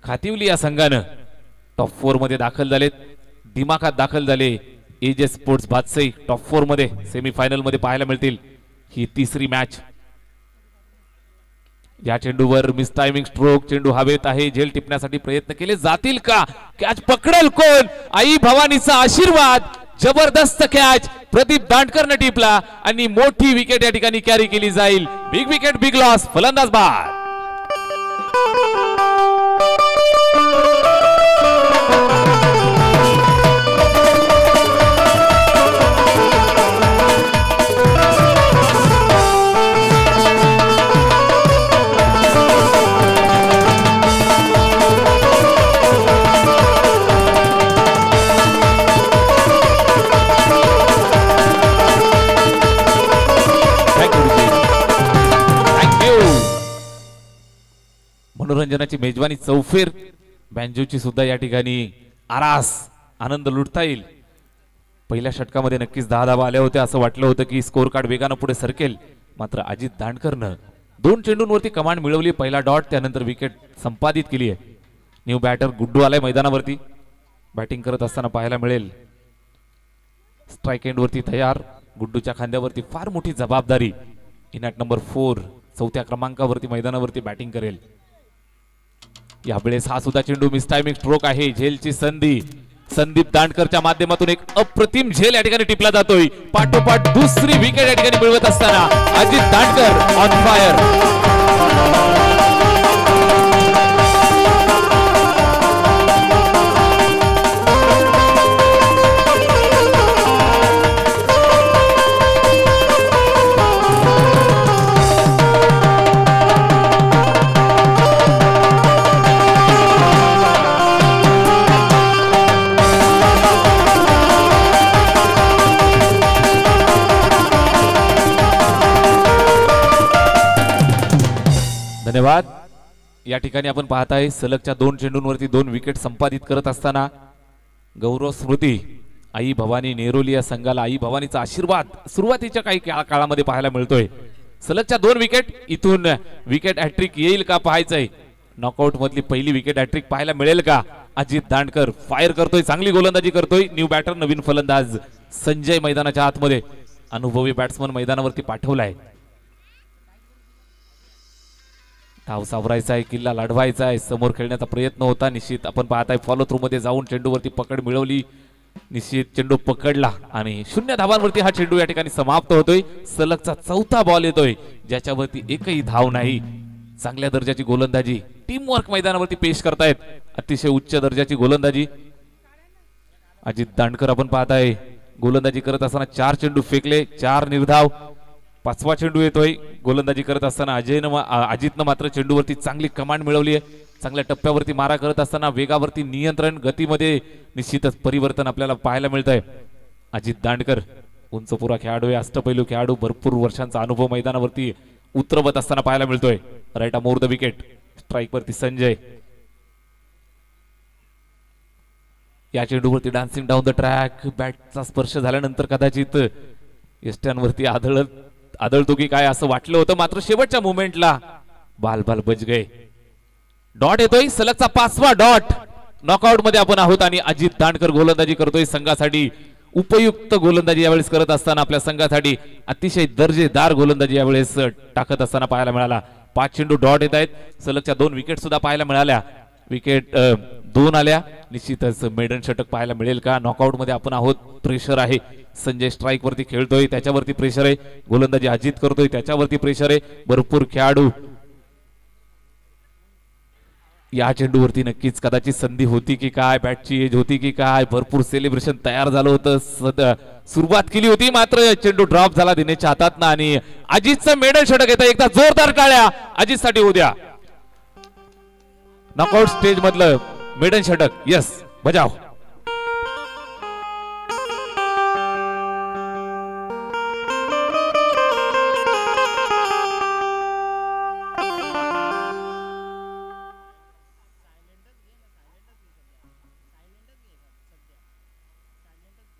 खातिवली या संघानं टॉप 4 मध्ये दाखल झालेत, दिमाखात दाखल झाले। एजेस स्पोर्ट्स बादशाही टॉप 4 मध्ये सेमीफायनल मध्ये पाहायला मिळतील। ही तिसरी मॅच। या चेंडूवर मिस टायमिंग स्ट्रोक, चेंडू हवेत आहे, झेल टिपण्यासाठी प्रयत्न केले जातील का? कॅच पकडेल कोण? आई भवानीचा आशीर्वाद, जबरदस्त कॅच प्रदीप दांडकरने टिपला आणि मोठी विकेट या ठिकाणी कॅरी केली जाईल। बिग विकेट बिग लॉस, फलंदाज बाद। मनोरंजनाची मेजवानी चौफेर बँजोची सुद्धा या ठिकाणी आरास आनंद लुटता येईल। पहिल्या षटकामध्ये नक्कीच 10 धावा आल्या होत्या, असं वाटलं होतं की स्कोर कार्ड वेगानं पुढे सरकेल, मात्र अजित दांडकरनं 2 चेंडूंवरती कमांड मिळवली। पहिला डॉट, त्यानंतर विकेट संपादित केली आहे। न्यू बॅटर गुड्डू आलाय मैदानावरती, बॅटिंग करत असताना पाहायला मिळेल। स्ट्राइक एंड वरती तयार, गुड्डूच्या खांद्यावरती फार मोठी जबाबदारी। इनॅट नंबर 4 चौथ्या क्रमांकावरती मैदानावरती बॅटिंग करेल। यावेळेस हा सुद्धा चेंडू मिस टायमिंग स्ट्रोक आहे, झेलची संधी। संदीप दांडकरच्या माध्यमातून एक अप्रतिम झेल या ठिकाणी टिपला जातोय। पाठोपाठ दुसरी विकेट या ठिकाणी मिळवत असताना अजित दांडकर ऑन फायर। धन्यवाद। या ठिकाणी आपण पाहताय सलगच्या 2 चेंडूंवरती 2 विकेट संपादित करत असताना गौरव स्मृती आई भवानी नेरोली या संघाला आई भवानीचा आशीर्वाद सुरुवातीच्या काही काळामध्ये पाहायला मिळतोय। सलगच्या 2 विकेट, इथून विकेट हॅट्रिक येईल का पाहायचंय। नॉकआउट मधली पहिली विकेट हॅट्रिक पाहायला मिळेल का? अजित दांडकर फायर करतोय, चांगली गोलंदाजी करतोय। न्यू बॅटर नवीन फलंदाज संजय मैदानाच्या आतमध्ये, अनुभवी बॅट्समन मैदानावरती पाठवलाय। धाव सावरायचा आहे, किल्ला लढवायचा आहे, समोर खेळण्याचा प्रयत्न होता। निश्चित आपण पाहताय फॉलो थ्रू मध्ये जाऊन चेंडूवरती पकड मिळवली, निश्चित चेंडू पकडला आणि 0 धावांवरती हा चेंडू या ठिकाणी समाप्त होतोय। सलगचा 4था बॉल येतोय ज्याच्यावरती एकही धाव नाही। चांगल्या दर्जाची गोलंदाजी टीम वर्क मैदानावरती पेश करतायत, अतिशय उच्च दर्जाची गोलंदाजी। अजित दांडकर आपण पाहताय गोलंदाजी करत असताना 4 चेंडू फेकले, 4 निर्धाव। 5वा चेंडू येतोय गोलंदाजी करत असताना अजितनं मात्र चेंडूवरती चांगली कमांड मिळवली आहे। चांगल्या टप्प्यावरती मारा करत असताना वेगावरती नियंत्रण, गतीमध्ये निश्चितच परिवर्तन आपल्याला पाहायला मिळतंय। अजित दांडकर उंचपुरा खेळाडू आहे, अष्टपैलू खेळाडू, भरपूर वर्षांचा अनुभव मैदानावरती उतरवत असताना पाहायला मिळतोय। Right more the wicket, strike वरती संजय। या चेंडूवरती डान्सिंग डाऊन द ट्रॅक, बॅटचा स्पर्श झाल्यानंतर कदाचित यष्ट्यांवरती आदळतो की काय असं वाटलं होतं, मात्र शेवटच्या मोमेंटला बाल बच गए। डॉट येतोय, सलगचा 5वा डॉट। नॉकआउट मध्ये आपण आहोत आणि अजित दांडकर गोलंदाजी करतोय संघासाठी। उपयुक्त गोलंदाजी यावेळेस करत असताना आपल्या संघासाठी अतिशय दर्जेदार गोलंदाजी यावेळेस टाकत असताना पाहायला मिळाला। 5 चेंडू डॉट येत आहेत, सलगच्या 2 विकेट सुद्धा पाहायला मिळाल्या। विकेट 2 आल्या, निश्चितच मेडन षटक पाहायला मिळेल का? नॉकआउट मध्ये आपण आहोत, प्रेशर आहे। संजय स्ट्राइक वरती खेळतोय, त्याच्यावरती प्रेशर आहे। गोलंदाजी अजित करतोय, त्याच्यावरती प्रेशर आहे। भरपूर खेळाडू, या चेंडूवरती नक्कीच कदाचित संधी होती की काय, बॅटची एज होती की काय, भरपूर सेलिब्रेशन तयार झालं होतं, सुरुवात केली होती, मात्र चेंडू ड्रॉप झाला दिनेशच्या हातातनं आणि अजितचं मेडल षटक येतं। एकदा जोरदार टाळ्या अजितसाठी होऊ द्या। नॉकआउट स्टेज मधलं मेडन षटक, यस बजाव।